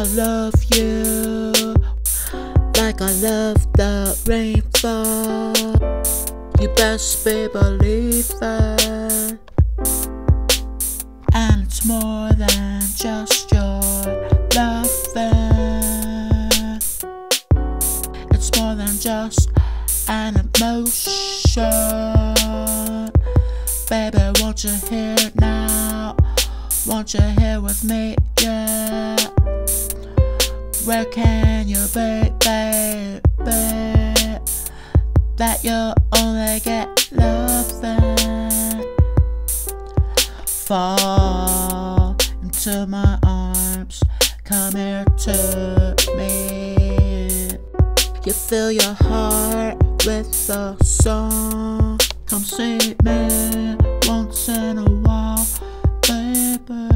I love you like I love the rainfall. You best be believing. And it's more than just your loving. It's more than just an emotion. Baby, won't you hear it now? Won't you hear with me, yeah? Where can you be, baby? That you only get loving. Fall into my arms, come here to me. You fill your heart with a song. Come see me once in a while, baby.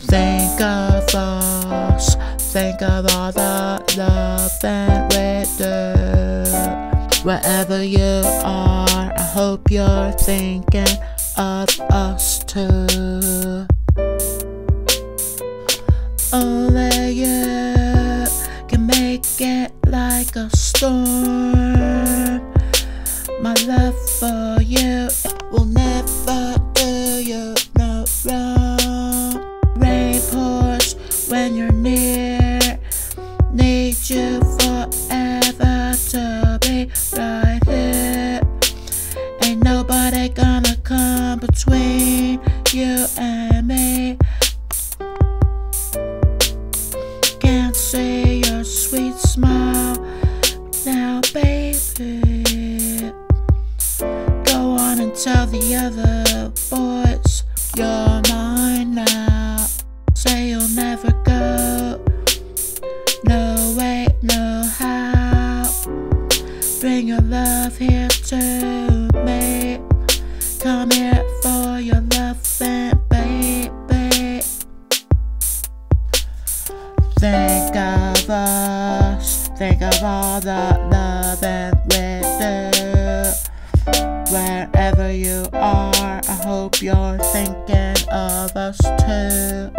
Think of us, think of all the loving we do. Wherever you are, I hope you're thinking of us too. Only you can make it like a storm. My love for you will never do you no wrong. Rain pours when you're near, need you forever to be right here. Ain't nobody gonna come between you and me. Can't see your sweet smile now, baby. Go on and tell the other boys you're mine now. Say you'll never go, no way, no how. Bring your love here to me. Come here for your loving, baby. Think of us, think of all the loving we do. Wherever you are, I hope you're thinking of us too.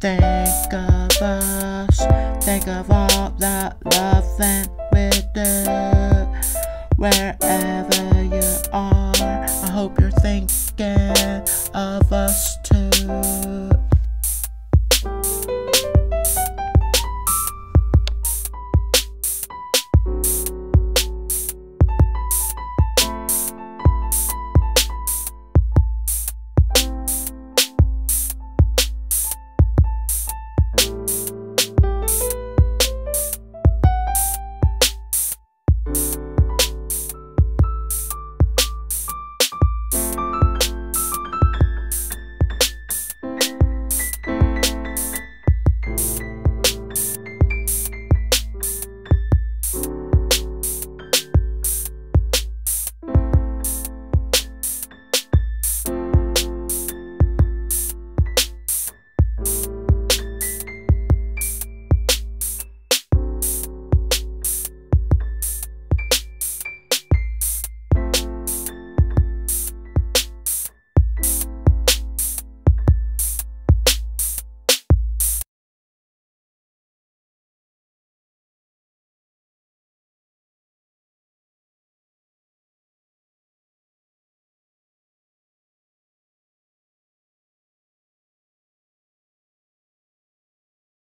Think of us, think of all the loving we do. Wherever you are, I hope you're thinking of us too.